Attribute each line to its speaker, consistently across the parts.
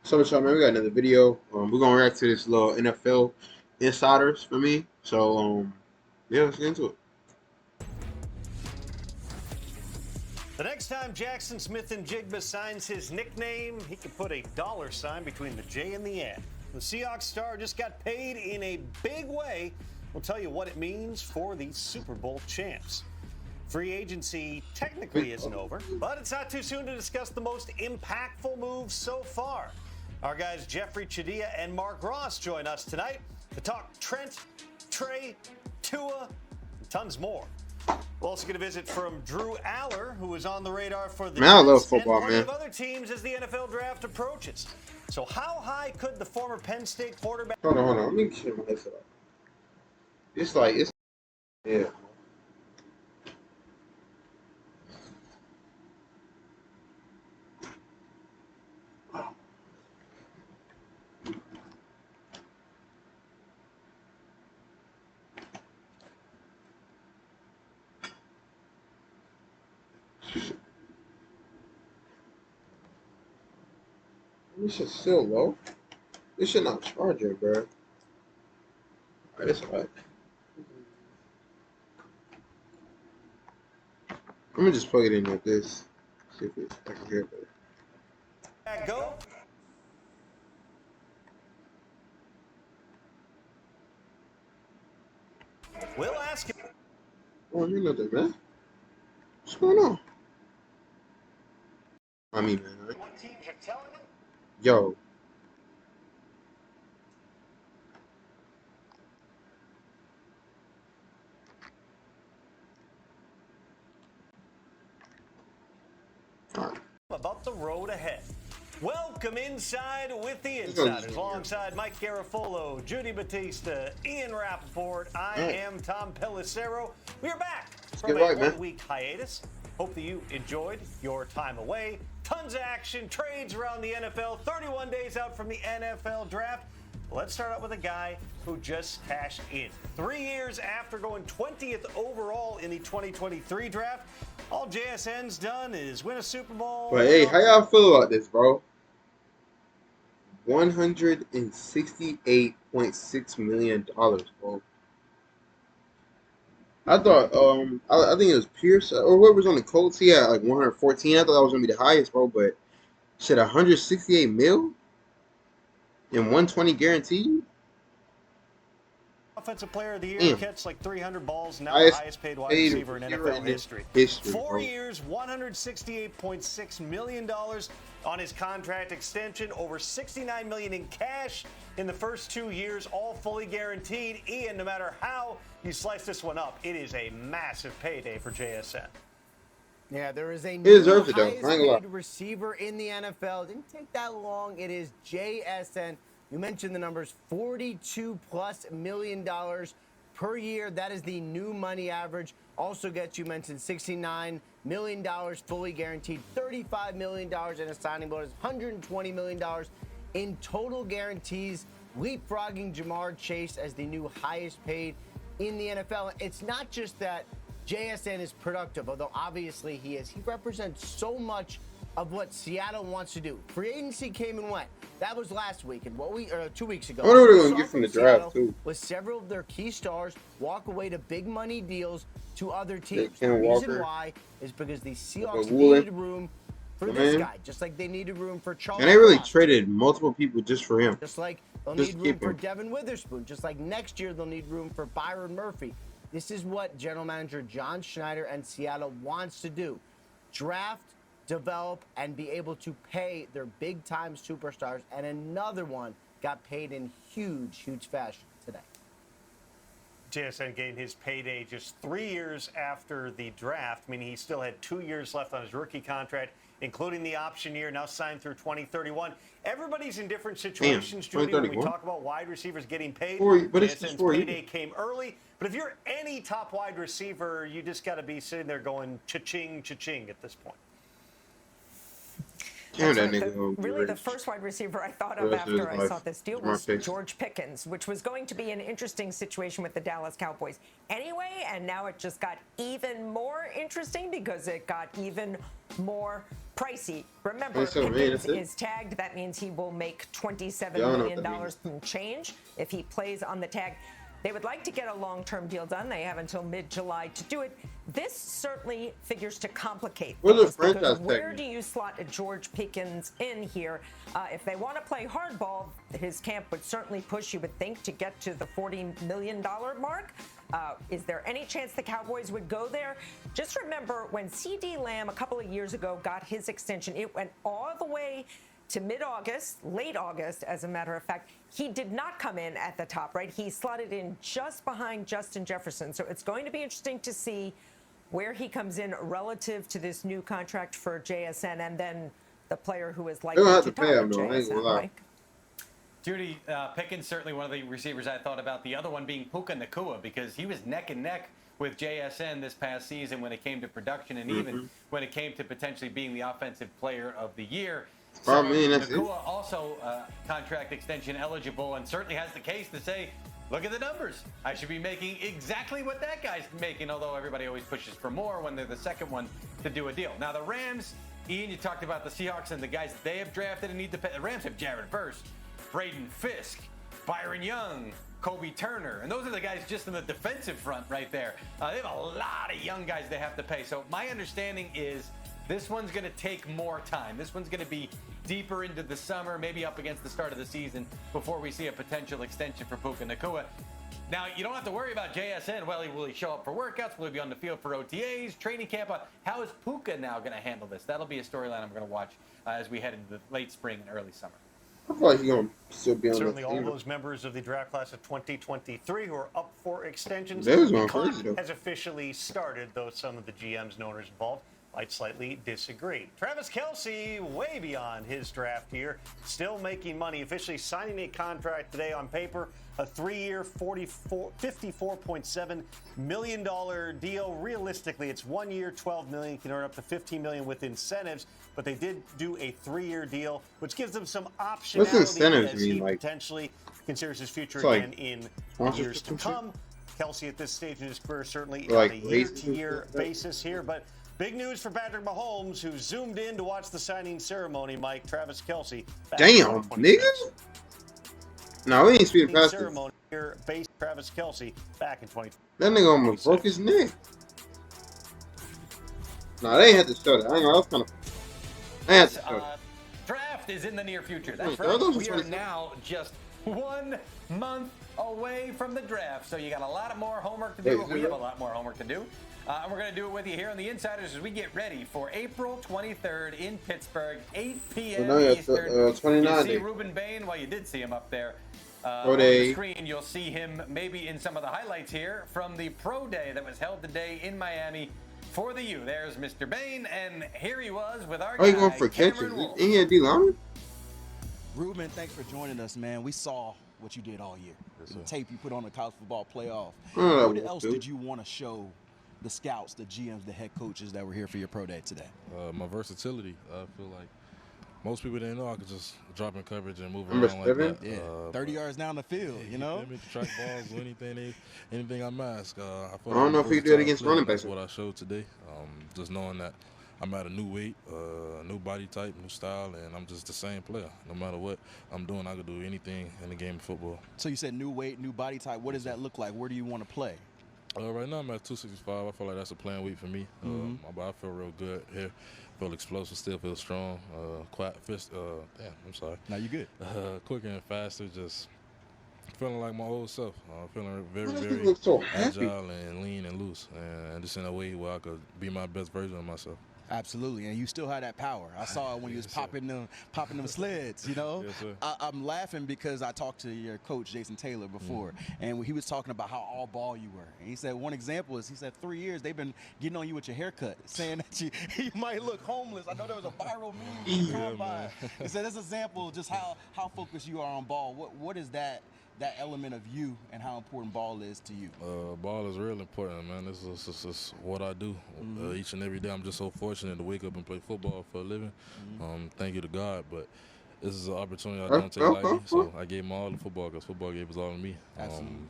Speaker 1: So what's up, man? We got another video. We're gonna react to this little NFL insiders for me. So yeah, let's get into it.
Speaker 2: The next time Jackson Smith-Njigba signs his nickname, he can put a $ between the J and the N. The Seahawks star just got paid in a big way. We'll tell you what it means for the Super Bowl champs. Free agency technically isn't over, but it's not too soon to discuss the most impactful moves so far. Our guys Jeffrey Chadia and Mark Ross join us tonight to talk Trent, Trey, Tua, and tons more. We'll also get a visit from Drew Aller, who is on the radar for the
Speaker 1: Man, I love
Speaker 2: Jets
Speaker 1: football,
Speaker 2: and
Speaker 1: man.
Speaker 2: of other teams as the NFL draft approaches. So how high could the former Penn State quarterback...
Speaker 1: Hold on. Let me shut my headset off. It's yeah. This shit's still low. This shit not charging, bro. Alright, it's alright. Let me just plug it in like this. See if I can hear it better.
Speaker 2: Go. We'll ask him.
Speaker 1: Oh, you know that, man. What's going on? I mean, man. Right?
Speaker 2: What teams are telling him?
Speaker 1: Yo. Alright.
Speaker 2: About the road ahead. Welcome inside with the Insiders, alongside Mike Garafolo, Judy Batista, Ian Rappaport. I am Tom Pelissero. We are back from a one-week hiatus. Hope that you enjoyed your time away. Tons of action, trades around the NFL, 31 days out from the NFL draft. Let's start out with a guy who just cashed in. 3 years after going 20th overall in the 2023 draft, all JSN's done is win a Super Bowl.
Speaker 1: But hey, how y'all feel about this, bro? $168.6 million, bro. I thought, I think it was Pierce or whoever was on the Colts. He had like 114. I thought that was gonna be the highest, bro. But shit, 168 mil and 120 guaranteed.
Speaker 2: Offensive Player of the Year, catch like 300 balls, now the highest paid wide receiver in NFL history. 4 years, $168.6 million on his contract extension, over $69 million in cash in the first 2 years, all fully guaranteed. Ian, no matter how you slice this one up, it is a massive payday for JSN.
Speaker 3: Yeah, there is a new highest paid receiver in the NFL. It didn't take that long. It is JSN. You mentioned the numbers, $42+ million per year. That is the new money average. Also gets, you mentioned, $69 million fully guaranteed, $35 million in a signing bonus, $120 million in total guarantees, leapfrogging Jamar Chase as the new highest paid in the NFL. It's not just that JSN is productive, although obviously he is. He represents so much of what Seattle wants to do. Free agency came and went. That was last week, and 2 weeks ago.
Speaker 1: I wonder what they're gonna get from the draft too.
Speaker 3: With several of their key stars walk away to big money deals to other teams.
Speaker 1: The
Speaker 3: reason why is because the Seahawks needed room for this guy, just like they needed room for Charles.
Speaker 1: And they really traded multiple people just for him.
Speaker 3: Just like they'll need room for Devin Witherspoon. Just like next year they'll need room for Byron Murphy. This is what General Manager John Schneider and Seattle wants to do: draft, develop, and be able to pay their big-time superstars. And another one got paid in huge fashion today.
Speaker 2: JSN gained his payday just 3 years after the draft, meaning he still had 2 years left on his rookie contract, including the option year, now signed through 2031. Everybody's in different situations, Judy, when we talk about wide receivers getting paid.
Speaker 1: But
Speaker 2: JSN's payday came early. But if you're any top wide receiver, you just got to be sitting there going cha-ching, cha-ching at this point.
Speaker 1: Damn,
Speaker 4: That's
Speaker 1: that
Speaker 4: right.
Speaker 1: nigga gonna be
Speaker 4: Really, the
Speaker 1: rich
Speaker 4: first wide receiver I thought
Speaker 1: for the
Speaker 4: of
Speaker 1: rest of his
Speaker 4: after I
Speaker 1: life.
Speaker 4: saw this deal
Speaker 1: Jamar
Speaker 4: was
Speaker 1: Chase.
Speaker 4: George Pickens, which was going to be an interesting situation with the Dallas Cowboys anyway, and now it just got even more interesting because it got even more pricey. Remember,
Speaker 1: 27 million,
Speaker 4: Pickens
Speaker 1: that's it?
Speaker 4: is tagged. That means he will make $27
Speaker 1: Yeah, I don't know what
Speaker 4: million
Speaker 1: that means.
Speaker 4: and change if he plays on the tag. They would like to get a long-term deal done. They have until mid-July to do it. This certainly figures to complicate
Speaker 1: What's the
Speaker 4: things because
Speaker 1: franchise
Speaker 4: where
Speaker 1: tag
Speaker 4: do you slot a George Pickens in here? If they want to play hardball, his camp would certainly push, you would think, to get to the $40 million mark. Is there any chance the Cowboys would go there? Just remember when C.D. Lamb a couple of years ago got his extension, it went all the way to mid-August, late August, as a matter of fact. He did not come in at the top, right? He slotted in just behind Justin Jefferson. So it's going to be interesting to see where he comes in relative to this new contract for JSN and then the player who is
Speaker 1: They
Speaker 4: likely
Speaker 1: don't have
Speaker 4: to
Speaker 1: to pay him,
Speaker 4: target
Speaker 1: though. I ain't gonna
Speaker 4: JSN,
Speaker 1: lie.
Speaker 4: Mike.
Speaker 5: Judy, Pickens, certainly one of the receivers I thought about. The other one being Puka Nacua, because he was neck and neck with JSN this past season when it came to production and even when it came to potentially being the offensive player of the year. So Nacua also contract extension eligible and certainly has the case to say, look at the numbers. I should be making exactly what that guy's making, although everybody always pushes for more when they're the second one to do a deal. Now, the Rams, Ian, you talked about the Seahawks and the guys that they have drafted and need to pay. The Rams have Jared Verse, Braden Fisk, Byron Young, Kobe Turner, and those are the guys just in the defensive front right there. They have a lot of young guys they have to pay. So my understanding is this one's going to take more time. This one's going to be deeper into the summer, maybe up against the start of the season before we see a potential extension for Puka Nacua. Now, you don't have to worry about JSN. Well, will he show up for workouts? Will he be on the field for OTAs, training camp? How is Puka now going to handle this? That'll be a storyline I'm going to watch as we head into the late spring and early summer.
Speaker 1: I feel like he's going to still be on
Speaker 2: Certainly
Speaker 1: the
Speaker 2: all
Speaker 1: team.
Speaker 2: those members of the draft class of 2023 who are up for extensions.
Speaker 1: They was going
Speaker 2: The clock
Speaker 1: crazy, though.
Speaker 2: has officially started, though some of the GMs and owners involved might slightly disagree. Travis Kelce, way beyond his draft year, still making money, officially signing a contract today on paper, a 3-year, $54.7 million deal. Realistically, it's 1 year, $12 million, can earn up to $15 million with incentives, but they did do a 3-year deal, which gives them some optionality.
Speaker 1: What's incentives
Speaker 2: as he
Speaker 1: mean, like?
Speaker 2: potentially considers his future
Speaker 1: It's like
Speaker 2: again in
Speaker 1: sponsorship
Speaker 2: years to
Speaker 1: and shit?
Speaker 2: come. Kelce at this stage in his career certainly
Speaker 1: Like
Speaker 2: on a
Speaker 1: races and
Speaker 2: year-to-year
Speaker 1: shit?
Speaker 2: basis here, but big news for Patrick Mahomes, who zoomed in to watch the signing ceremony. Mike, Travis Kelce.
Speaker 1: Damn, nigga. No, we ain't speeding past this.
Speaker 2: Ceremony here, based Travis Kelce back in 2020.
Speaker 1: That nigga almost broke his neck. Nah, they ain't had to show that. I ain't know. I was kind of. I had to show that.
Speaker 5: Draft is in the near future. That's
Speaker 1: Wait,
Speaker 5: right.
Speaker 1: those are
Speaker 5: We are
Speaker 1: 27.
Speaker 5: now just 1 month away from the draft. So you got a lot of more homework to do.
Speaker 1: Wait,
Speaker 5: We have a lot more homework to do. And we're going to do it with you here on the Insiders as we get ready for April 23rd in Pittsburgh, 8 p.m.
Speaker 1: Well, now you're
Speaker 5: Eastern.
Speaker 1: 29
Speaker 5: You see
Speaker 1: days.
Speaker 5: Ruben Bain? Well, you did see him up there.
Speaker 1: Pro
Speaker 5: On
Speaker 1: day.
Speaker 5: the screen, you'll see him maybe in some of the highlights here from the Pro Day that was held today in Miami for the U. There's Mr. Bain, and here he was with our
Speaker 1: Oh, you
Speaker 5: guy,
Speaker 1: going for catches?
Speaker 5: Cameron Wolf.
Speaker 1: Ain't he a D lineman?
Speaker 6: Ruben, thanks for joining us, man. We saw what you did all year. The tape you put on the college football playoff.
Speaker 1: Oh,
Speaker 6: What else
Speaker 1: dude.
Speaker 6: did you want to show the scouts, the GMs, the head coaches that were here for your pro day today?
Speaker 7: My versatility. I feel like most people didn't know I could just drop in coverage and move
Speaker 1: Number
Speaker 7: around like
Speaker 1: 7?
Speaker 7: that.
Speaker 6: Yeah, 30 yards down the field, you know?
Speaker 7: Feel me? Track balls, do anything I'm asked. I feel
Speaker 1: don't know if he could do it against running
Speaker 7: That's
Speaker 1: backs.
Speaker 7: what I showed today. Just knowing that I'm at a new weight, new body type, new style, and I'm just the same player. No matter what I'm doing, I could do anything in the game of football.
Speaker 6: So you said new weight, new body type. What does that look like? Where do you want to play?
Speaker 7: Right now I'm at 265. I feel like that's a playing weight for me. My body feel real good here. Feel explosive, still feel strong.
Speaker 6: Now you good.
Speaker 7: Quicker and faster, just feeling like my old self. Feeling very,
Speaker 1: Why does he
Speaker 7: very
Speaker 1: look so happy?
Speaker 7: agile and lean and loose, and just in a way where I could be my best version of myself.
Speaker 6: Absolutely, and you still have that power. I saw it when you was
Speaker 7: Yes, sir.
Speaker 6: popping them sleds, you know?
Speaker 7: Yes, sir.
Speaker 6: I'm laughing because I talked to your coach, Jason Taylor, before, and he was talking about how all ball you were. And he said one example is, he said 3 years they've been getting on you with your haircut, saying that you might look homeless. I know there was a viral meme from the combine. He said that's an example of just how focused you are on ball. What is that that element of you and how important ball is to you?
Speaker 7: Ball is real important, man. This is what I do each and every day. I'm just so fortunate to wake up and play football for a living. Thank you to God, but this is an opportunity I don't take lightly. So I gave him all the football because football gave us all to me.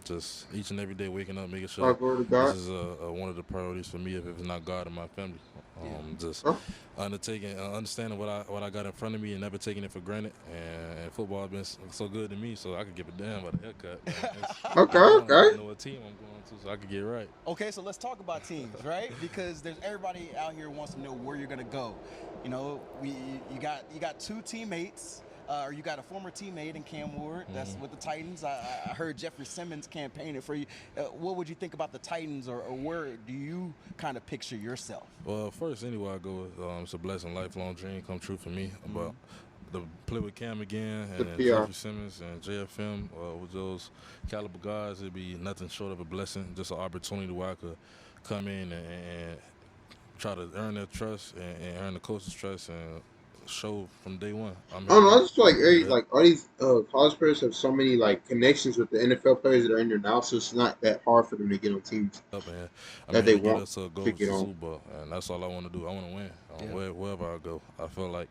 Speaker 7: Just each and every day waking up, making sure this is one of the priorities for me if it's not God and my family. Just understanding what I got in front of me and never taking it for granted. And football has been so good to me, so I could give a damn about a haircut. I know what team I'm going to, so I could get right.
Speaker 6: Okay, so let's talk about teams, right? Because there's everybody out here wants to know where you're gonna go. You know, you got two teammates. Or you got a former teammate in Cam Ward that's with the Titans. I heard Jeffrey Simmons campaigning for you. What would you think about the Titans, or where do you kind of picture yourself?
Speaker 7: Well, first, anywhere I go, it's a blessing, lifelong dream come true for me. But to play with Cam again and Jeffrey Simmons and JFM, with those caliber guys, it'd be nothing short of a blessing. Just an opportunity where I could come in and try to earn their trust and earn the coach's trust and show from day one.
Speaker 1: I don't know. I just feel like all these college players have so many like connections with the NFL players that are in there now, so it's not that hard for them to get on teams
Speaker 7: that they want to get on. Super Bowl, and that's all I want to do. I want to win wherever I go. I feel like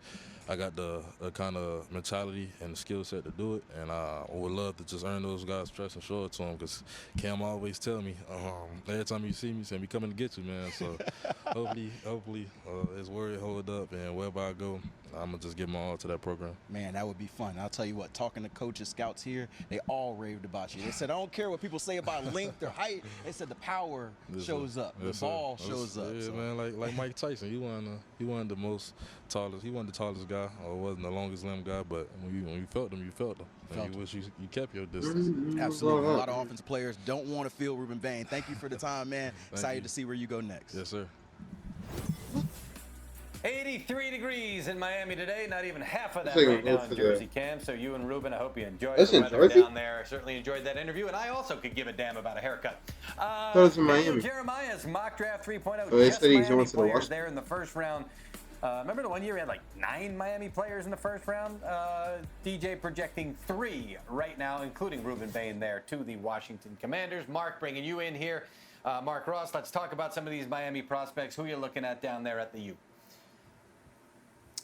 Speaker 7: I got the kind of mentality and the skill set to do it, and I would love to just earn those guys' trust and show it to them. Because Cam always tell me every time you see me, say we coming to get you, man. So hopefully his word hold up, and wherever I go, I'm gonna just give my all to that program.
Speaker 6: Man, that would be fun. I'll tell you what, talking to coaches, scouts here, they all raved about you. They said, I don't care what people say about length or height. They said the power shows up, the ball shows up.
Speaker 7: Yeah, man, like Mike Tyson, he wasn't the most tallest. He wasn't the tallest guy, or wasn't the longest limb guy. But when you felt him, you felt him. And you wish you kept your distance.
Speaker 6: Absolutely. A lot of offensive players don't want to feel Ruben Bain. Thank you for the time, man. Excited to see where you go next.
Speaker 7: Yes, sir.
Speaker 5: 83 degrees in Miami today. Not even half of that right now in Jersey, Cam. So you and Ruben, I hope you enjoyed the weather down there. Certainly enjoyed that interview, and I also could give a damn about a haircut. Jeremiah's mock draft 3.0. Just Miami players there in the first round. Remember the one year we had like 9 Miami players in the first round? DJ projecting 3 right now, including Ruben Bain there to the Washington Commanders. Mark, bringing you in here. Mark Ross, let's talk about some of these Miami prospects. Who are you looking at down there at the U?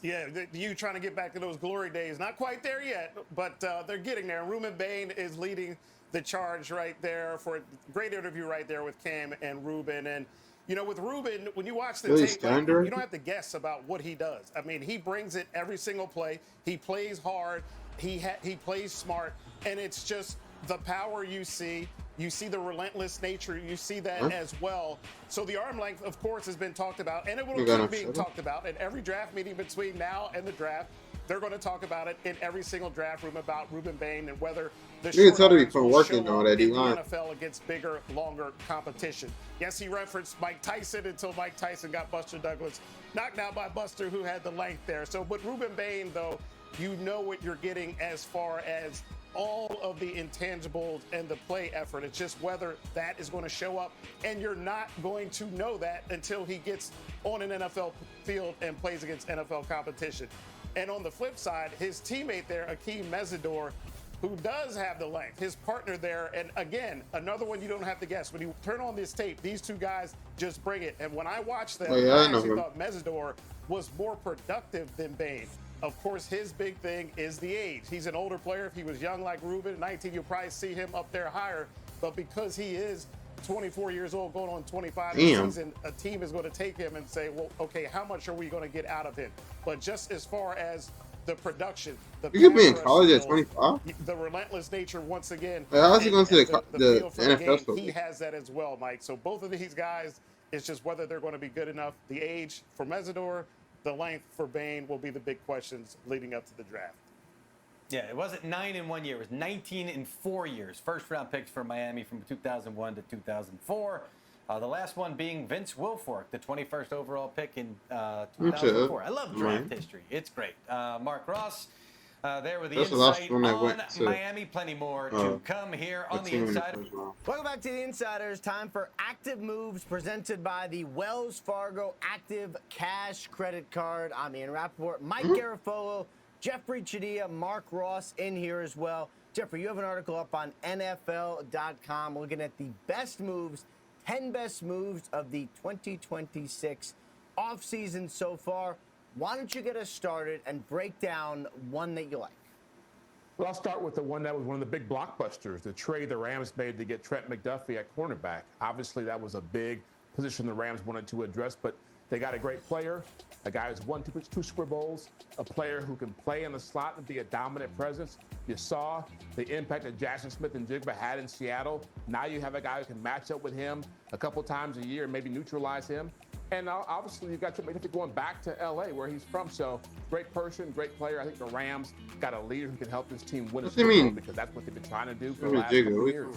Speaker 8: Yeah, you trying to get back to those glory days. Not quite there yet, but they're getting there. Ruben Bain is leading the charge right there for a great interview right there with Cam and Ruben. And, you know, with Ruben, when you watch the tape, like, you don't have to guess about what he does. I mean, he brings it every single play. He plays hard. He plays smart. And it's just the power you see. You see the relentless nature. You see that as well. So the arm length, of course, has been talked about, and it will keep being talked about in every draft meeting between now and the draft. They're going to talk about it in every single draft room about Ruben Bain and whether the short arms will show up in the NFL against bigger, longer competition. Yes, he referenced Mike Tyson until Mike Tyson got Buster Douglas knocked out by Buster, who had the length there. So, but Ruben Bain, though, you know what you're getting as far as all of the intangibles and the play effort. It's just whether that is going to show up, and you're not going to know that until he gets on an NFL field and plays against NFL competition. And on the flip side, his teammate there, Akeem Mesidor, who does have the length, his partner there, and again, another one you don't have to guess. When you turn on this tape, these two guys just bring it. And when I watched them, I actually thought Mesidor was more productive than Bain. Of course, his big thing is the age. He's an older player. If he was young like Ruben, 19, you'll probably see him up there higher. But because he is 24 years old, going on 25 this season, a team is going to take him and say, well, okay, how much are we going to get out of him? But just as far as the production,
Speaker 1: you could be in college at 25.
Speaker 8: The relentless nature, once again.
Speaker 1: How's he going to the NFL
Speaker 8: game, he has that as well, Mike. So both of these guys, it's just whether they're going to be good enough. The age for Mesidor, the length for Bain will be the big questions leading up to the draft.
Speaker 5: Yeah, it wasn't 9 in 1 year. It was 19 in 4 years. First-round picks for Miami from 2001 to 2004. The last one being Vince Wilfork, the 21st overall pick in 2004. I love draft history. It's great. Mark Ross there with the insight on Miami. Plenty more to come here on the Insider.
Speaker 3: Welcome back to the Insiders. Time for Active Moves presented by the Wells Fargo Active Cash Credit Card. I'm Ian Rappaport. Mike Garafolo Jeffrey Chadia, Mark Ross in here as well. Jeffrey, you have an article up on NFL.com looking at the best moves, 10 best moves of the 2026 offseason so far. Why don't you get us started and break down one that you like?
Speaker 9: Well, I'll start with the one that was one of the big blockbusters, the trade the Rams made to get Trent McDuffie at cornerback. Obviously, that was a big position the Rams wanted to address, but they got a great player, a guy who's won two Super Bowls, a player who can play in the slot and be a dominant presence. You saw the impact that Jackson Smith and Jigba had in Seattle. Now you have a guy who can match up with him a couple times a year and maybe neutralize him. And obviously, you've got Trent McDuffie going back to L.A., where he's from. So, great person, great player. I think the Rams got a leader who can help this team win a Super Bowl because that's what they've been trying to do for the last couple of years.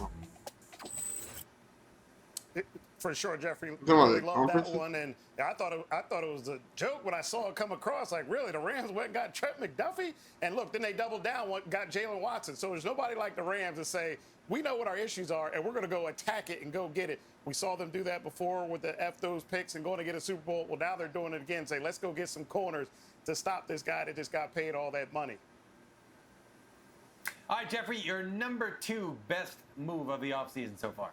Speaker 8: For sure, Jeffrey. Really loved that one, and I thought it was a joke when I saw it come across. Like, really, the Rams went and got Trent McDuffie, and look, then they doubled down, got Jalen Watson. So there's nobody like the Rams to say, we know what our issues are, and we're going to go attack it and go get it. We saw them do that before with the F those picks and going to get a Super Bowl. Well, now they're doing it again. Say, let's go get some corners to stop this guy that just got paid all that money.
Speaker 5: All right, Jeffrey, your number 2 best move of the offseason so far.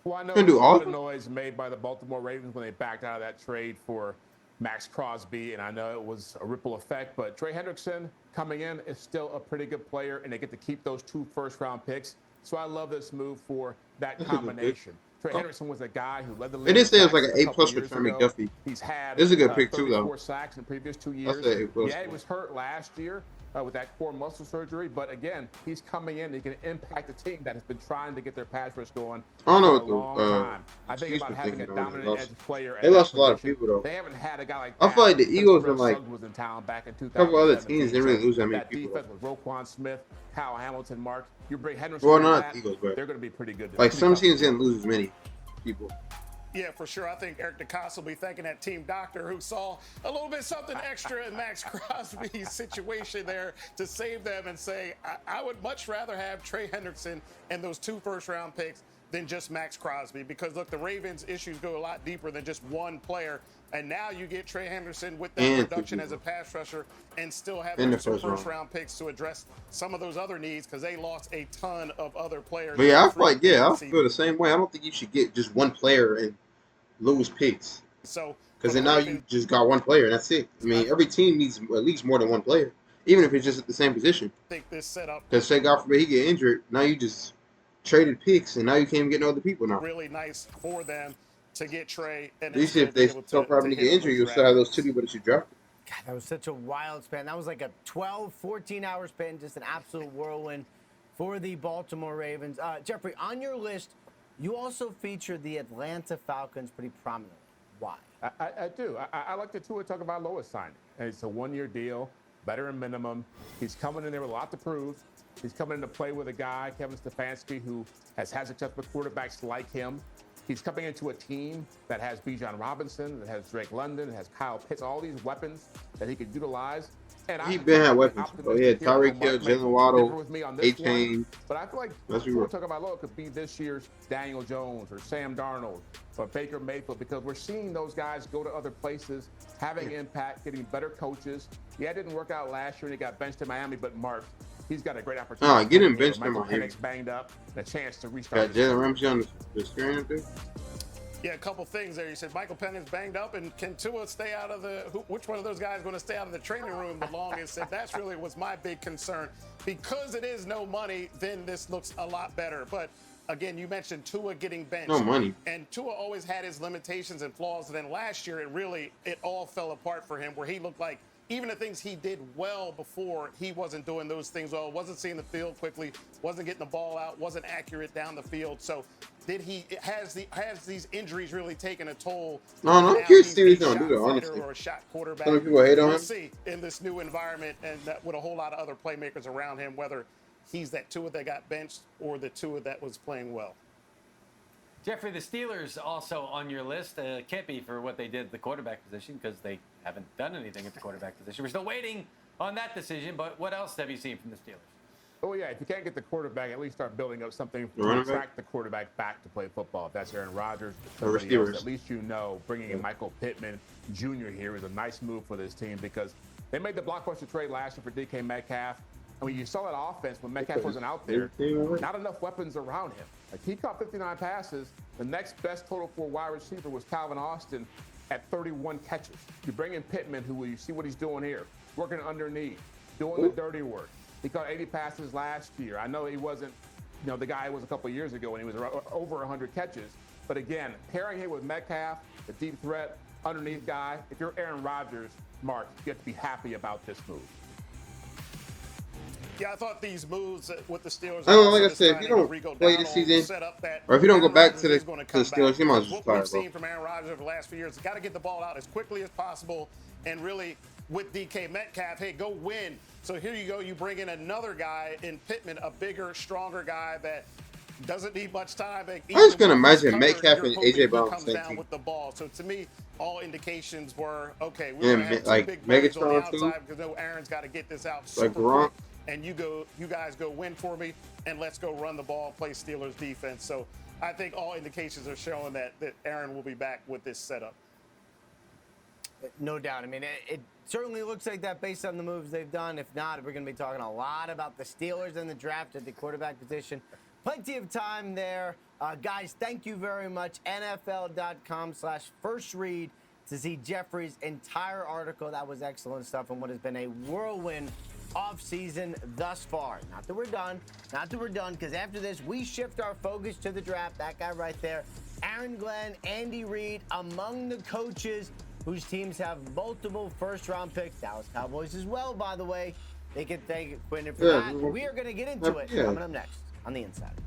Speaker 9: Well, I know there's a lot of noise made by the Baltimore Ravens when they backed out of that trade for Max Crosby, and I know it was a ripple effect, but Trey Hendrickson coming in is still a pretty good player, and they get to keep those 2 first-round picks. So I love this move for that combination. Trey Hendrickson was a guy who led the league.
Speaker 1: They did say it was like an A+ for Trent McDuffie.
Speaker 9: He's had
Speaker 1: this is a good pick too, though.
Speaker 9: 34 sacks in the previous 2 years. Yeah, he was hurt last year with that core muscle surgery, but again, he's coming in. He can impact a team that has been trying to get their pass rush going for a long time. I think about having a dominant edge player.
Speaker 1: They lost a lot of people though.
Speaker 9: They haven't had a guy like that.
Speaker 1: I feel like the Eagles and like
Speaker 9: was in town back in
Speaker 1: a couple other teams didn't really lose that many
Speaker 9: that
Speaker 1: people.
Speaker 9: Defense with Roquan Smith, Kyle Hamilton, Mark. You bring Henderson.
Speaker 1: Well, not the Eagles, but
Speaker 9: they're going to be pretty good.
Speaker 1: Like some teams didn't lose as many people.
Speaker 8: Yeah, for sure. I think Eric DeCosta will be thanking that team doctor who saw a little bit something extra in Max Crosby's situation there to save them and say, I would much rather have Trey Hendrickson and those 2 first-round picks than just Max Crosby. Because, look, the Ravens' issues go a lot deeper than just one player. And now you get Trey Henderson with that production as a pass rusher and still have those first-round picks to address some of those other needs because they lost a ton of other players.
Speaker 1: But yeah, I feel the same way. I don't think you should get just one player and lose picks.
Speaker 8: So
Speaker 1: because then now you just got one player and that's it. I mean, every team needs at least more than one player, even if it's just at the same position.
Speaker 8: I think this setup.
Speaker 1: Because say God forbid he get injured, now you just traded picks and now you can't even get no other people now.
Speaker 8: Really nice for them to get Trey. And
Speaker 1: at least if they still probably get injured, you'll still have those 2 people that you dropped.
Speaker 3: God, that was such a wild span. That was like a 12, 14-hour span, just an absolute whirlwind for the Baltimore Ravens. Jeffrey, on your list, you also featured the Atlanta Falcons pretty prominently. Why?
Speaker 9: I do. I like the Tua Tagovailoa signing. And it's a 1-year deal, veteran minimum. He's coming in there with a lot to prove. He's coming in to play with a guy, Kevin Stefanski, who has had success with quarterbacks like him. He's coming into a team that has Bijan Robinson, that has Drake London, that has Kyle Pitts, all these weapons that he could utilize. And
Speaker 1: he been had weapons. Oh, he had Tyreek Hill, Jalen Waddle, A-Chain.
Speaker 9: But I feel like we're talking about Lowe could be this year's Daniel Jones or Sam Darnold or Baker Mayfield because we're seeing those guys go to other places, having impact, getting better coaches. Yeah, it didn't work out last year and he got benched in Miami, but Mark, he's got a great opportunity.
Speaker 1: Get him benched in Miami.
Speaker 9: Banged up, a chance to restart.
Speaker 1: Got Jalen Ramsey on the screen up there.
Speaker 8: Yeah, a couple things there. You said Michael Penix banged up, and can Tua stay out of which one of those guys is going to stay out of the training room the longest? And that's really was my big concern. Because it is no money, then this looks a lot better. But again, you mentioned Tua getting benched.
Speaker 1: No money.
Speaker 8: And Tua always had his limitations and flaws. And then last year, it all fell apart for him, where he looked like even the things he did well before, he wasn't doing those things well, wasn't seeing the field quickly, wasn't getting the ball out, wasn't accurate down the field. So has these injuries really taken a toll?
Speaker 1: No, I'm curious to see what he's going to do, though, honestly.
Speaker 8: Or a shot quarterback.
Speaker 1: Some people hate on him.
Speaker 8: We'll see in this new environment and that with a whole lot of other playmakers around him, whether he's that Tua that got benched or the Tua that was playing well.
Speaker 5: Jeffrey, the Steelers also on your list. Can't be for what they did at the quarterback position because they haven't done anything at the quarterback position. We're still waiting on that decision, but what else have you seen from the Steelers?
Speaker 9: Oh, yeah, if you can't get the quarterback, at least start building up something to attract the quarterback back to play football. If that's Aaron Rodgers, else, at least bringing in Michael Pittman Jr. here is a nice move for this team because They made the blockbuster trade last year for DK Metcalf. I mean, you saw that offense when Metcalf wasn't out there. Not enough weapons around him. Like, he caught 59 passes. The next best total for wide receiver was Calvin Austin at 31 catches. You bring in Pittman, who you see what he's doing here, working underneath, doing the dirty work. He caught 80 passes last year. I know he wasn't, the guy was a couple years ago when he was over 100 catches. But again, pairing him with Metcalf, the deep threat, underneath guy, if you're Aaron Rodgers, Mark, you have to be happy about this move.
Speaker 8: Yeah, I thought these moves with the Steelers.
Speaker 1: I don't know, like I said, if you don't play this season, or if you don't go back to the Steelers, you might as well
Speaker 8: what
Speaker 1: retire,
Speaker 8: we've seen from Aaron Rodgers over the last few years, got to get the ball out as quickly as possible, and really with DK Metcalf, hey, go win. So here you go, you bring in another guy in Pittman, a bigger, stronger guy that doesn't need much time.
Speaker 1: I just can imagine Metcalf and AJ Brown
Speaker 8: comes
Speaker 1: same
Speaker 8: down
Speaker 1: team.
Speaker 8: with the ball. So to me, all indications were okay. We're
Speaker 1: Yeah,
Speaker 8: gonna have two
Speaker 1: like
Speaker 8: big players on the
Speaker 1: Megatron too.
Speaker 8: outside because no, Aaron's got to get this out
Speaker 1: Like
Speaker 8: super
Speaker 1: Gronk.
Speaker 8: quick. And you guys go win for me, and let's go run the ball, play Steelers defense. So I think all indications are showing that Aaron will be back with this setup.
Speaker 3: No doubt. I mean, it certainly looks like that based on the moves they've done. If not, we're going to be talking a lot about the Steelers and the draft at the quarterback position. Plenty of time there. Guys, thank you very much. NFL.com/firstread to see Jeffrey's entire article. That was excellent stuff and what has been a whirlwind off-season thus far. Not that we're done, because after this, we shift our focus to the draft. That guy right there, Aaron Glenn, Andy Reid, among the coaches whose teams have multiple first-round picks. Dallas Cowboys as well, by the way. They can thank Quinn for that. We are going to get into it coming up next on The Insiders.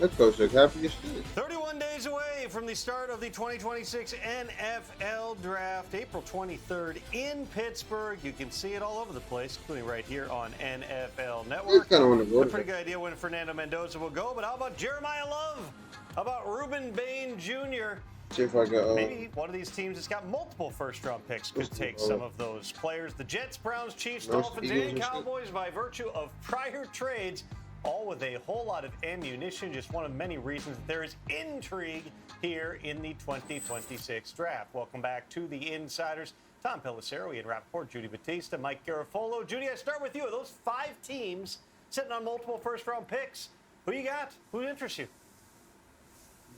Speaker 1: Let's go, Chuck. Happy your shit.
Speaker 2: 31 days away from the start of the 2026 NFL Draft, April 23rd in Pittsburgh. You can see it all over the place, including right here on NFL Network.
Speaker 1: Kind of want to go
Speaker 2: A pretty good idea when Fernando Mendoza will go, but how about Jeremiah Love? How about Reuben Bain Jr.?
Speaker 1: See if I got,
Speaker 2: Maybe one of these teams that's got multiple first-round picks could take some of those players. The Jets, Browns, Chiefs, Dolphins, and Cowboys by virtue of prior trades, all with a whole lot of ammunition. Just one of many reasons that there is intrigue here in the 2026 draft. Welcome back to the Insiders. Tom Pelissero, Ian Rappaport, Judy Batista, Mike Garafolo. Judy, I start with you. Those 5 teams sitting on multiple first-round picks. Who you got? Who interests you?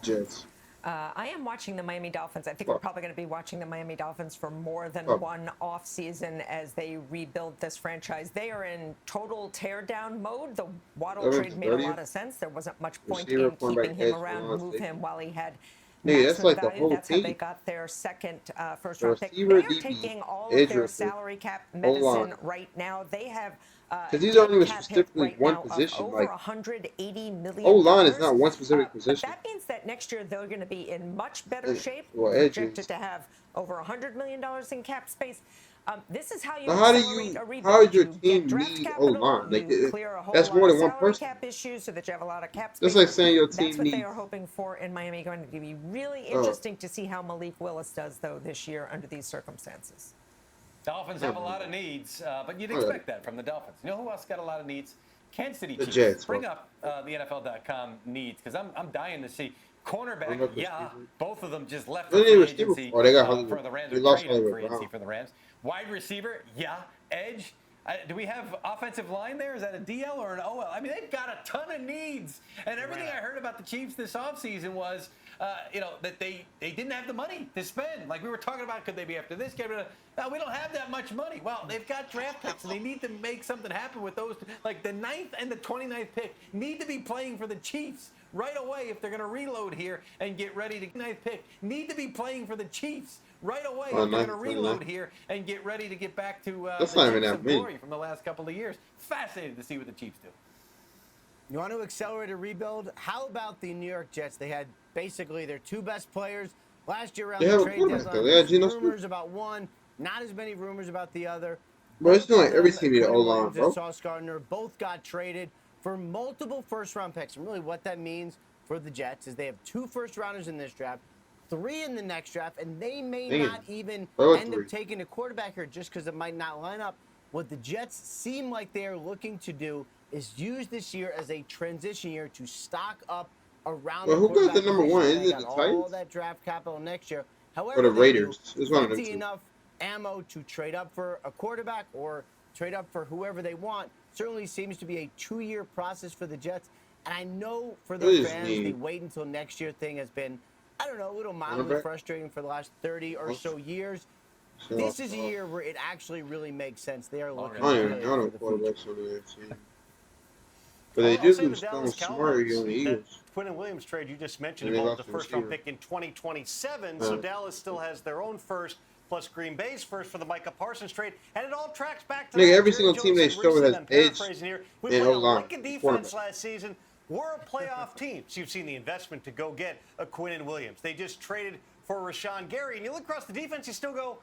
Speaker 1: Jets.
Speaker 4: I am watching the Miami Dolphins. I think we're probably going to be watching the Miami Dolphins for more than one offseason as they rebuild this franchise. They are in total teardown mode. The Waddle trade made a lot of sense. There wasn't much point in keeping him around, move him while he had maximum value. That's how they got their second first-round pick. They are taking all of their salary cap medicine right now. They have
Speaker 1: because these aren't even specifically one position.
Speaker 4: Over $180 million.
Speaker 1: O-line is not one specific position.
Speaker 4: That means that next year they're going to be in much better shape.
Speaker 1: Projected
Speaker 4: to have over $100 million in cap space. This is how you
Speaker 1: accelerate a rebuild. How does your team need O-line? Like, that's more than one person.
Speaker 4: Cap issues so that you have a lot of cap space.
Speaker 1: That's like saying your team
Speaker 4: That's what
Speaker 1: needs.
Speaker 4: they are hoping for in Miami. Going to be really interesting to see how Malik Willis does, though, this year under these circumstances.
Speaker 5: Dolphins have a lot of needs, but you'd expect that from the Dolphins. You know who else got a lot of needs? Kansas City Chiefs.
Speaker 1: Jets,
Speaker 5: bring up the NFL.com needs, because I'm dying to see. Cornerback, yeah, both of them just left for free agency for the Rams. They lost free agency for the Rams. Wide receiver, yeah. Edge. Do we have offensive line there? Is that a DL or an OL? I mean, they've got a ton of needs. And everything I heard about the Chiefs this offseason was, that they didn't have the money to spend. Like we were talking about, could they be after this? No, we don't have that much money. Well, they've got draft picks, and they need to make something happen with those. Like the 9th and the 29th pick need to be playing for the Chiefs right away if they're going to reload here and get ready to 9th pick. Need to be playing for the Chiefs right away if they're going to reload here and get ready to get back to the Chiefs of glory from the last couple of years. Fascinated to see what the Chiefs do.
Speaker 3: You want to accelerate a rebuild? How about the New York Jets? They had basically their 2 best players last year around the trade deadline. Rumors about one, not as many rumors about the other.
Speaker 1: Bro, it's not like every team need an O-line, bro.
Speaker 3: Sauce Gardner both got traded for multiple first-round picks. And really what that means for the Jets is they have 2 first-rounders in this draft, 3 in the next draft, and they may not even end up taking a quarterback here just because it might not line up. What the Jets seem like they are looking to do is use this year as a transition year to stock up around the
Speaker 1: who got the number
Speaker 3: position.
Speaker 1: one?
Speaker 3: They
Speaker 1: Isn't it
Speaker 3: got
Speaker 1: the Titans?
Speaker 3: all that draft capital next year.
Speaker 1: Or the
Speaker 3: However, they do,
Speaker 1: Raiders. It's one of them
Speaker 3: plenty
Speaker 1: two.
Speaker 3: enough ammo to trade up for a quarterback or trade up for whoever they want. Certainly seems to be a 2-year process for the Jets. And I know for
Speaker 1: What
Speaker 3: the
Speaker 1: is
Speaker 3: fans, the wait until next year thing has been, I don't know, a little mildly
Speaker 1: Cornerback?
Speaker 3: frustrating for the last 30 or so years.
Speaker 1: So,
Speaker 3: This is a year where it actually really makes sense. They are looking
Speaker 1: I don't
Speaker 3: good
Speaker 1: even know
Speaker 3: for the future.
Speaker 1: quarterbacks on their team. But they
Speaker 2: I'll
Speaker 1: did
Speaker 2: say the
Speaker 1: lose Stone
Speaker 2: Dallas
Speaker 1: Smarty
Speaker 2: Cowboys,
Speaker 1: on the
Speaker 2: that
Speaker 1: Eagles.
Speaker 2: Quinn and Williams trade you just mentioned
Speaker 1: And they
Speaker 2: involved
Speaker 1: lost
Speaker 2: the
Speaker 1: the
Speaker 2: first-round
Speaker 1: receiver.
Speaker 2: pick in 2027, so Dallas still has their own first, plus Green Bay's first for the Micah Parsons trade, and it all tracks back to
Speaker 1: Nigga,
Speaker 2: that.
Speaker 1: every
Speaker 2: Jerry
Speaker 1: single team
Speaker 2: Jones
Speaker 1: they
Speaker 2: said
Speaker 1: show
Speaker 2: recently,
Speaker 1: has
Speaker 2: I'm
Speaker 1: edge
Speaker 2: paraphrasing here, we
Speaker 1: and
Speaker 2: played a
Speaker 1: O-line,
Speaker 2: lick of
Speaker 1: the
Speaker 2: defense
Speaker 1: quarterback.
Speaker 2: last season. We're a playoff team. So you've seen the investment to go get a Quinn and Williams. They just traded for Rashawn Gary, and you look across the defense, you still go,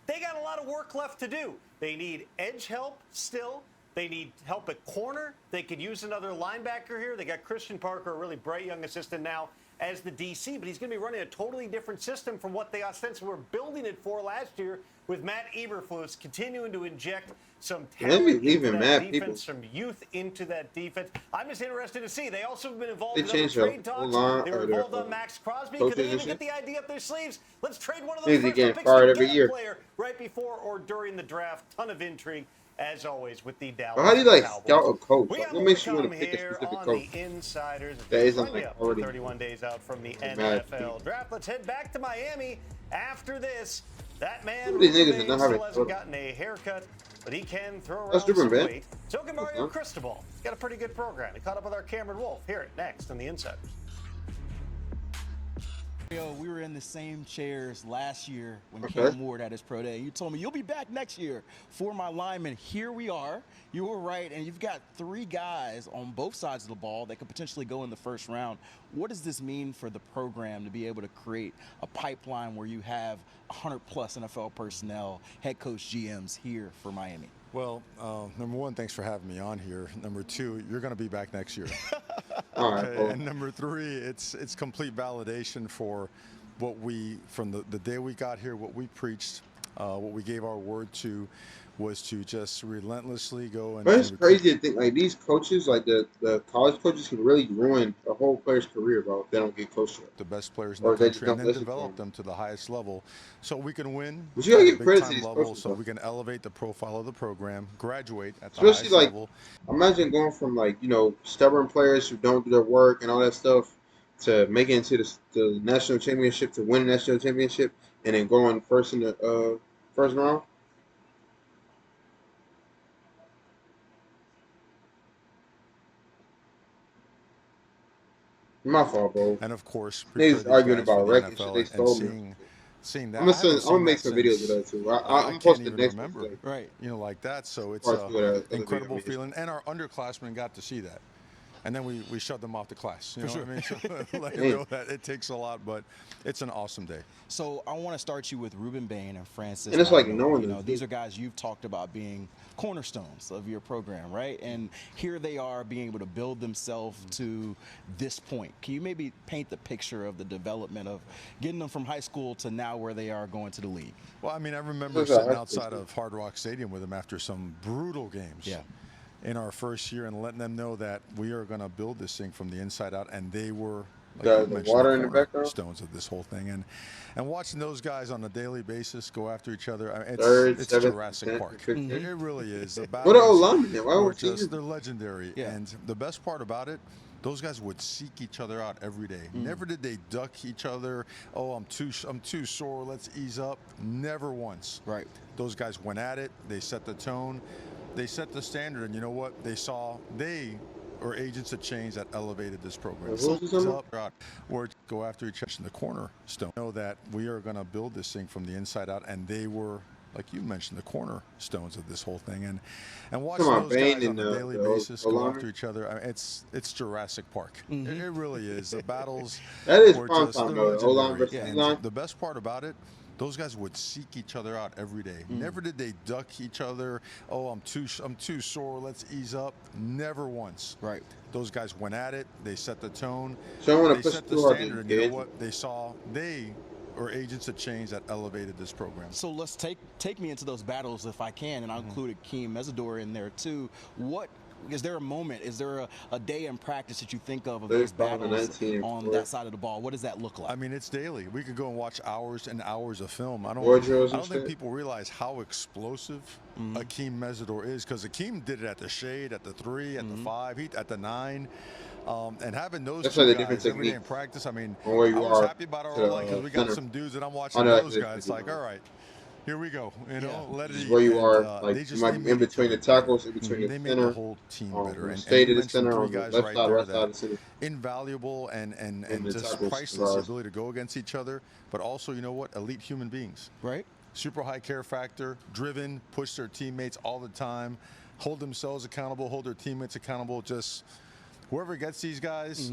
Speaker 2: they got a lot of work left to do. They need edge help still. They need help at corner. They could use another linebacker here. They got Christian Parker, a really bright young assistant now, as the DC, but he's going to be running a totally different system from what they ostensibly were building it for last year, with Matt Eberflus continuing to inject some talent into that defense, some youth into that defense. I'm just interested to see. They also have been involved in other trade talks. They were involved on Max Crosby. Could they even get the idea up their sleeves? Let's trade one of those first picks to get a player right before or during the draft. Ton of intrigue, as always, with the Dallas
Speaker 1: But how do you like
Speaker 2: Cowboys.
Speaker 1: scout a coach?
Speaker 2: We
Speaker 1: Like,
Speaker 2: got
Speaker 1: what
Speaker 2: more
Speaker 1: makes
Speaker 2: to
Speaker 1: you want
Speaker 2: come
Speaker 1: to pick a
Speaker 2: here
Speaker 1: specific
Speaker 2: on
Speaker 1: coach?
Speaker 2: the Insiders.
Speaker 1: That isn't
Speaker 2: Run
Speaker 1: like
Speaker 2: you up
Speaker 1: already
Speaker 2: 31 days out from the
Speaker 1: mad
Speaker 2: NFL draft. Let's head back to Miami after this. That man,
Speaker 1: These niggas
Speaker 2: Ruben
Speaker 1: did not
Speaker 2: Bain,
Speaker 1: have
Speaker 2: still
Speaker 1: a
Speaker 2: hasn't
Speaker 1: total.
Speaker 2: gotten a haircut, but he can throw
Speaker 1: That's
Speaker 2: around
Speaker 1: different,
Speaker 2: some
Speaker 1: man.
Speaker 2: weight. So can Mario Cristobal. He's got a pretty good program. He caught up with our Cameron Wolf. Hear it next on the Insiders.
Speaker 6: We were in the same chairs last year when Cam Ward had his pro day. You told me you'll be back next year for my linemen. Here we are. You were right, and you've got 3 guys on both sides of the ball that could potentially go in the first round. What does this mean for the program to be able to create a pipeline where you have 100-plus NFL personnel, head coach, GMs here for Miami?
Speaker 10: Well, number one, thanks for having me on here. Number two, you're going to be back next year.
Speaker 1: All right,
Speaker 10: okay? And number three, it's complete validation for what we, from the day we got here, what we preached, what we gave our word to, was to just relentlessly go and.
Speaker 1: But it's crazy to think like these coaches, like the college coaches, can really ruin a whole player's career, bro, if they don't get coached up.
Speaker 10: The best players in the country, and then develop them to the highest level, so we can win.
Speaker 1: But you gotta give credit to
Speaker 10: big-time
Speaker 1: these
Speaker 10: level,
Speaker 1: coaches,
Speaker 10: so
Speaker 1: bro.
Speaker 10: we can elevate the profile of the program, graduate at the
Speaker 1: Especially
Speaker 10: highest
Speaker 1: like,
Speaker 10: level.
Speaker 1: imagine going from like stubborn players who don't do their work and all that stuff to making it to the national championship, to win the national championship, and then going first in the first round. My fault, bro.
Speaker 10: And of course,
Speaker 1: niggas arguing about wrecking shit. They stole
Speaker 10: me. Seeing that,
Speaker 1: I'm gonna make some videos of that too. I'm posting the next
Speaker 10: remember.
Speaker 1: one.
Speaker 10: Right. Like that. So it's
Speaker 1: an
Speaker 10: incredible feeling. And our underclassmen got to see that. And then we shut them off the class. You know what I mean? So let you know that it takes a lot, but it's an awesome day.
Speaker 6: So I want to start you with Ruben Bain and Francis.
Speaker 1: And it's like
Speaker 6: knowing these are guys you've talked about being cornerstones of your program, right? And here they are being able to build themselves to this point. Can you maybe paint the picture of the development of getting them from high school to now where they are going to the league?
Speaker 10: Well, I mean, I remember sitting outside of Hard Rock Stadium with them after some brutal games.
Speaker 6: Yeah.
Speaker 10: In our first year, and letting them know that we are going to build this thing from the inside out, and they were
Speaker 1: the water in the background,
Speaker 10: stones of this whole thing, and watching those guys on a daily basis go after each other. I mean, it's Jurassic Park. It really is.
Speaker 1: What are linemen?
Speaker 10: They're legendary, and the best part about it, those guys would seek each other out every day. Never did they duck each other. Oh, I'm too sore. Let's ease up. Never once.
Speaker 6: Right.
Speaker 10: Those guys went at it. They set the tone. They set the standard, and you know what? They were agents of change that elevated this program. Or go after each other in the cornerstone. Know that we are going to build this thing from the inside out, and they were, like you mentioned, the cornerstones of this whole thing. And watching those guys on a daily basis go after each other, I mean, it's Jurassic Park. It really is. The battles.
Speaker 1: That is fun time, though. O-line versus D-line.
Speaker 10: The best part about it, those guys would seek each other out every day. Never did they duck each other. Oh, I'm too sore. Let's ease up. Never once.
Speaker 6: Right.
Speaker 10: Those guys went at it. They set the tone.
Speaker 1: So
Speaker 10: they set the standard, and you know what? They were agents of change that elevated this program.
Speaker 6: So let's take me into those battles if I can, and I'll include Akeem Mesidor in there too. What Is there a moment? Is there a day in practice that you think of those
Speaker 1: 35 and
Speaker 6: battles
Speaker 1: 19
Speaker 6: on that side of the ball? What does that look like?
Speaker 10: I mean, it's daily. We could go and watch hours and hours of film. I
Speaker 1: drills and
Speaker 10: don't think
Speaker 1: shit.
Speaker 10: people realize how explosive Akeem Mesidor is, because Akeem did it at the shade, at the 3, at the 5, at the 9. And having those
Speaker 1: That's
Speaker 10: two
Speaker 1: like the different
Speaker 10: guys every day
Speaker 1: technique
Speaker 10: in practice, I mean,
Speaker 1: from where
Speaker 10: I
Speaker 1: you
Speaker 10: was
Speaker 1: are
Speaker 10: happy about
Speaker 1: to
Speaker 10: our
Speaker 1: the
Speaker 10: O-line because we got
Speaker 1: center.
Speaker 10: some dudes that I'm
Speaker 1: I
Speaker 10: watching
Speaker 1: know
Speaker 10: those
Speaker 1: that's
Speaker 10: guys. It's like, all right, here we go. You know, let it
Speaker 1: Just
Speaker 10: eat.
Speaker 1: where you
Speaker 10: And,
Speaker 1: are,
Speaker 10: they
Speaker 1: like
Speaker 10: just
Speaker 1: you might
Speaker 10: they
Speaker 1: be in
Speaker 10: made each
Speaker 1: between
Speaker 10: other
Speaker 1: the tackles, in
Speaker 10: better.
Speaker 1: between the
Speaker 10: They made
Speaker 1: center,
Speaker 10: the whole team better.
Speaker 1: from the
Speaker 10: And
Speaker 1: state
Speaker 10: you
Speaker 1: of the
Speaker 10: mentioned
Speaker 1: center,
Speaker 10: 3
Speaker 1: on the
Speaker 10: guys
Speaker 1: left
Speaker 10: right
Speaker 1: side,
Speaker 10: there
Speaker 1: right side
Speaker 10: that
Speaker 1: of the center,
Speaker 10: invaluable and
Speaker 1: and the
Speaker 10: just
Speaker 1: tackles.
Speaker 10: priceless, the ability to go against each other, but also, you know what, elite human beings.
Speaker 6: Right.
Speaker 10: Super high care factor, driven, push their teammates all the time, hold themselves accountable, hold their teammates accountable. Just whoever gets these guys,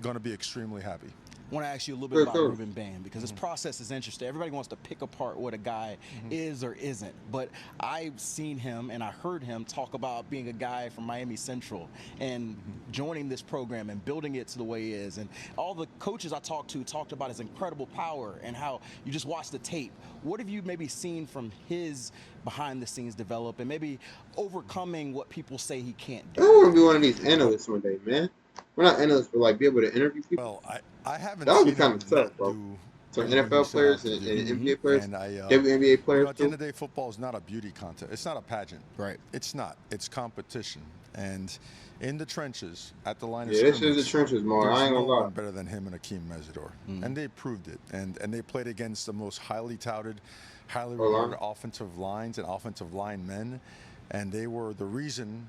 Speaker 10: going to be extremely happy.
Speaker 6: I want to ask you a little bit
Speaker 1: Very
Speaker 6: about
Speaker 1: cool.
Speaker 6: Ruben Bain, because his process is interesting. Everybody wants to pick apart what a guy is or isn't, but I've seen him and I heard him talk about being a guy from Miami Central and joining this program and building it to the way he is. And all the coaches I talked to talked about his incredible power and how you just watch the tape. What have you maybe seen from his behind the scenes develop and maybe overcoming what people say he can't
Speaker 1: I
Speaker 6: do?
Speaker 1: want to be one of these analysts one day, man. We're not analysts, but like be able to interview people.
Speaker 10: Well, I haven't
Speaker 1: That would be
Speaker 10: seen
Speaker 1: kind
Speaker 10: him
Speaker 1: of tough, bro.
Speaker 10: do
Speaker 1: So
Speaker 10: everything he
Speaker 1: NFL
Speaker 10: set out
Speaker 1: players
Speaker 10: to
Speaker 1: and
Speaker 10: do.
Speaker 1: NBA players,
Speaker 10: And
Speaker 1: WNBA
Speaker 10: you
Speaker 1: players
Speaker 10: know, at the
Speaker 1: too.
Speaker 10: end of the day, football is not a beauty contest. It's not a pageant.
Speaker 6: Right.
Speaker 10: It's not. It's competition. And in the trenches, at the line of
Speaker 1: Yeah, this
Speaker 10: scrimmage,
Speaker 1: is the trenches, man.
Speaker 10: there's
Speaker 1: I ain't
Speaker 10: no
Speaker 1: gonna lie.
Speaker 10: one better than him and Akeem Mesidor. And they proved it. And they played against the most highly touted, highly regarded offensive lines and offensive linemen. And they were the reason,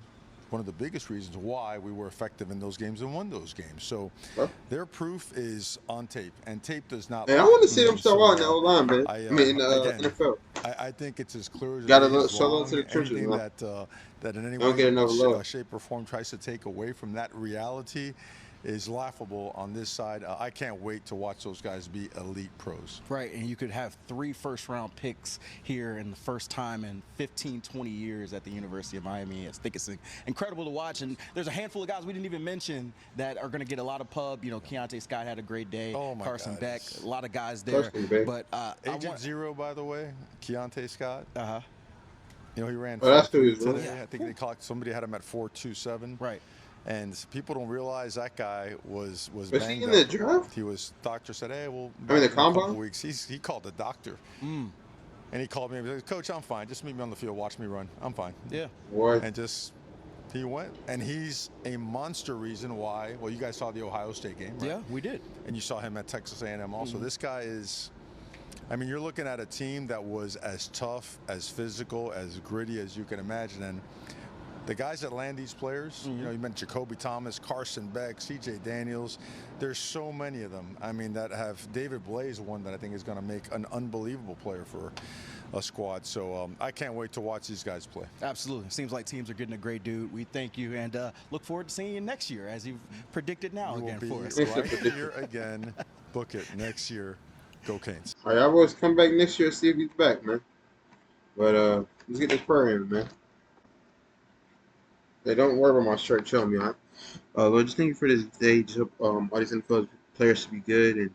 Speaker 10: one of the biggest reasons why we were effective in those games and won those games. So their proof is on tape, and tape does not.
Speaker 1: And I
Speaker 10: lie.
Speaker 1: want to see them show
Speaker 10: So,
Speaker 1: out in the O-line, man. I mean, in the
Speaker 10: again,
Speaker 1: NFL.
Speaker 10: I think it's as clear as the
Speaker 1: Gotta
Speaker 10: day is
Speaker 1: show love
Speaker 10: long.
Speaker 1: to the trenches,
Speaker 10: Anything
Speaker 1: man.
Speaker 10: that in any
Speaker 1: Don't get enough
Speaker 10: way,
Speaker 1: love.
Speaker 10: shape, or form tries to take away from that reality is laughable on this side. I can't wait to watch those guys be elite pros.
Speaker 6: Right, and you could have 3 first-round picks here in the first time in 15, 20 years at the University of Miami. I think it's incredible to watch, and there's a handful of guys we didn't even mention that are going to get a lot of pub. You know, Keontae Scott had a great day.
Speaker 10: Oh, my
Speaker 6: Carson
Speaker 10: God.
Speaker 6: Beck, a lot of guys there. But
Speaker 10: Agent Zero, by the way, Keontae Scott. You know, he ran
Speaker 1: that's who
Speaker 10: 4.3
Speaker 1: he was,
Speaker 10: today.
Speaker 1: yeah.
Speaker 10: I think somebody had him at 4.27.
Speaker 6: Right.
Speaker 10: And people don't realize that guy was
Speaker 1: Was
Speaker 10: banged
Speaker 1: he in
Speaker 10: up.
Speaker 1: the draft?
Speaker 10: He was. Doctor said, "Hey, well,
Speaker 1: I mean, the
Speaker 10: back in a couple
Speaker 1: combine?
Speaker 10: weeks." He called the doctor, and he called me and he said, "Coach, I'm fine. Just meet me on the field. Watch me run. I'm fine."
Speaker 6: Yeah.
Speaker 1: What?
Speaker 10: And just he went, and he's a monster reason why. Well, you guys saw the Ohio State game, right?
Speaker 6: Yeah, we did.
Speaker 10: And you saw him at Texas A&M also. This guy is. I mean, you're looking at a team that was as tough, as physical, as gritty as you can imagine, and the guys that land these players, you know, you mentioned Jacoby Thomas, Carson Beck, C.J. Daniels. There's so many of them. I mean, that have David Blaze, one that I think is going to make an unbelievable player for a squad. So I can't wait to watch these guys play.
Speaker 6: Absolutely. Seems like teams are getting a great dude. We thank you and look forward to seeing you next year, as you've predicted now
Speaker 10: You will
Speaker 6: again
Speaker 10: be
Speaker 6: for us.
Speaker 10: right here again. Book it next year. Go Canes.
Speaker 1: All right, I always come back next year and see if he's back, man. But let's get this prayer in, man. Hey, don't worry about my shirt. Chill me, all right? Lord, just thank you for this day. Just help all these NFL players to be good and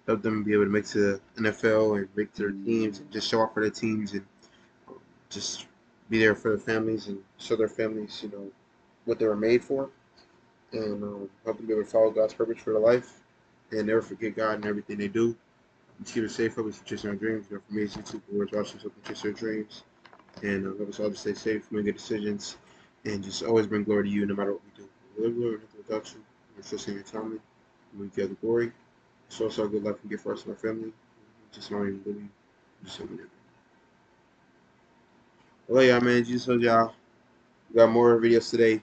Speaker 1: help them be able to make to the NFL and make to their teams and just show up for their teams and just be there for their families and show their families, you know, what they were made for, and help them be able to follow God's purpose for their life and never forget God in everything they do. Just keep us safe, help us to chase our dreams. You know, for me, it's YouTube boards, watch us help them chase their dreams, and help us all to stay safe, make good decisions, and just always bring glory to you no matter what we do. We live, Lord, nothing without you. We're trusting your timing. We give the glory. Show us our good life and give for us and our family. Just want to believe. Just so we do. Well, yeah, man. Jesus told y'all. We got more videos today.